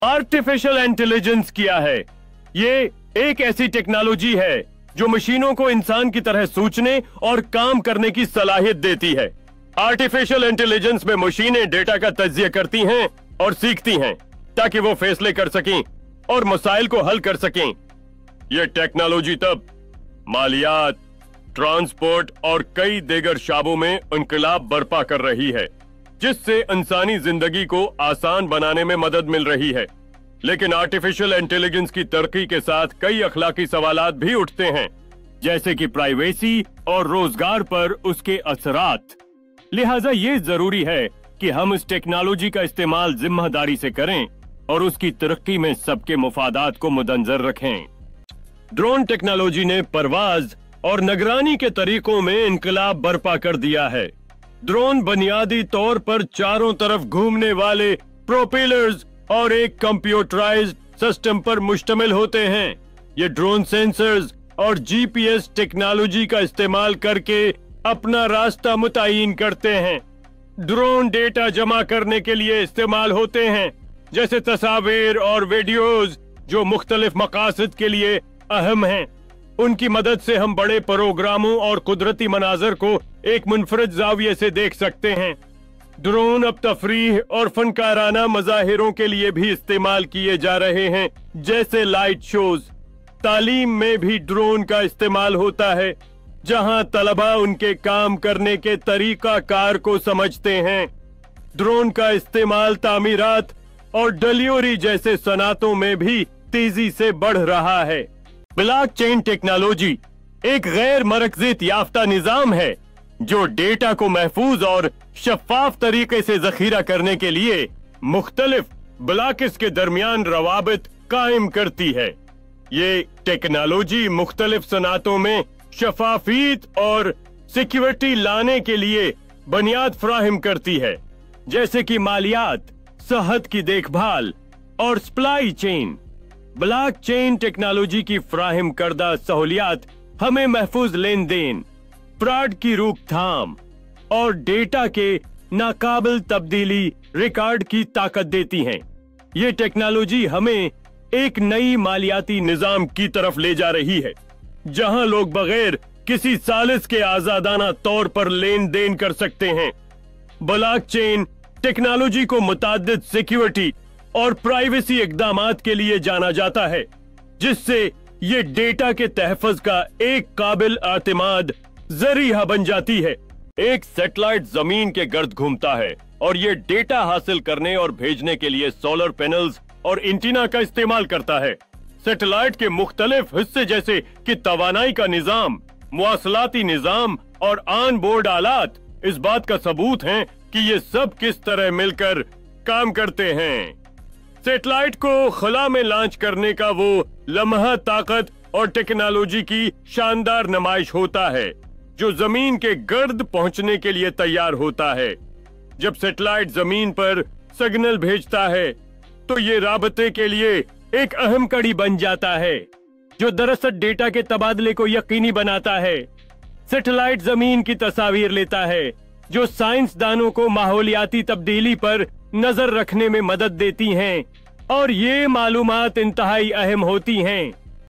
Artificial intelligence क्या है? ये एक ऐसी टेक्नोलॉजी है जो मशीनों को इंसान की तरह सोचने और काम करने की सलाहियत देती है। आर्टिफिशियल इंटेलिजेंस में मशीनें डेटा का तज्जिया करती हैं और सीखती हैं ताकि वो फैसले कर सकें और मसाइल को हल कर सकें। ये टेक्नोलॉजी तब मालियात, ट्रांसपोर्ट और कई दीगर शाबों में इनकलाब बर्पा कर रही है, जिससे इंसानी जिंदगी को आसान बनाने में मदद मिल रही है। लेकिन आर्टिफिशियल इंटेलिजेंस की तरक्की के साथ कई अखलाकी सवालात भी उठते हैं, जैसे कि प्राइवेसी और रोजगार पर उसके असरात। लिहाजा ये जरूरी है कि हम इस टेक्नोलॉजी का इस्तेमाल जिम्मेदारी से करें और उसकी तरक्की में सबके मुफादात को मुद्देनजर रखें। ड्रोन टेक्नोलॉजी ने परवाज और निगरानी के तरीकों में इनकलाब बर्पा कर दिया है। ड्रोन बुनियादी तौर पर चारों तरफ घूमने वाले प्रोपेलर्स और एक कंप्यूटराइज्ड सिस्टम पर मुश्तमिल होते हैं। ये ड्रोन सेंसर्स और जीपीएस टेक्नोलॉजी का इस्तेमाल करके अपना रास्ता मुतय्यन करते हैं। ड्रोन डेटा जमा करने के लिए इस्तेमाल होते हैं, जैसे तस्वीर और वीडियोस, जो मुख्तलिफ मकासद के लिए अहम हैं। उनकी मदद से हम बड़े प्रोग्रामों और कुदरती मनाजर को एक मुनफरद जाविये से देख सकते हैं। ड्रोन अब तफरीह और फनकाराना मज़ाहिरों के लिए भी इस्तेमाल किए जा रहे हैं, जैसे लाइट शोज। तालीम में भी ड्रोन का इस्तेमाल होता है, जहां तलबा उनके काम करने के तरीका कार को समझते हैं। ड्रोन का इस्तेमाल तामीरात और डिलीवरी जैसे सनातों में भी तेजी से बढ़ रहा है। ब्लॉकचेन टेक्नोलॉजी एक गैर मरकजियत याफ्ता निजाम है जो डेटा को महफूज और शफाफ तरीके से जखीरा करने के लिए मुख्तलिफ ब्लॉक्स के दरमियान रवाबित कायम करती है। ये टेक्नोलॉजी मुख्तलिफ सनातों में शफाफियत और सिक्योरिटी लाने के लिए बुनियाद फ्राहिम करती है, जैसे कि मालियात, सेहत की देखभाल और सप्लाई चेन। ब्लॉकचेन टेक्नोलॉजी की फ्राहिम करदा सहूलियात हमें महफूज लेन देन, फ्रॉड की रोकथाम और डेटा के नाकाबिल तब्दीली रिकॉर्ड की ताकत देती हैं। ये टेक्नोलॉजी हमें एक नई मालियाती निजाम की तरफ ले जा रही है, जहां लोग बगैर किसी सालिस के आजादाना तौर पर लेन देन कर सकते हैं। ब्लॉकचेन टेक्नोलॉजी को मुताद्दिद सिक्योरिटी और प्राइवेसी इक़दामात के लिए जाना जाता है, जिससे ये डेटा के तहफ़्फ़ुज़ का एक काबिल आतिमाद ज़रिया बन जाती है। एक सैटेलाइट जमीन के गर्द घूमता है और ये डेटा हासिल करने और भेजने के लिए सोलर पैनल्स और एंटीना का इस्तेमाल करता है। सैटेलाइट के मुख्तलिफ हिस्से जैसे कि तवानाई का निजाम, मुवासलाती निजाम और ऑन बोर्ड आलात इस बात का सबूत हैं कि ये सब किस तरह मिलकर काम करते हैं। सैटेलाइट को खुला में लॉन्च करने का वो लम्हा ताकत और टेक्नोलॉजी की शानदार नुमाइश होता है जो जमीन के गर्द पहुंचने के लिए तैयार होता है। जब सैटेलाइट जमीन पर सिग्नल भेजता है तो ये राबते के लिए एक अहम कड़ी बन जाता है, जो दरअसल डेटा के तबादले को यकीनी बनाता है। सैटेलाइट जमीन की तस्वीर लेता है, जो साइंसदानों को माहौलियाती तब्दीली पर नजर रखने में मदद देती हैं, और ये मालूमात इंतहाई अहम होती हैं।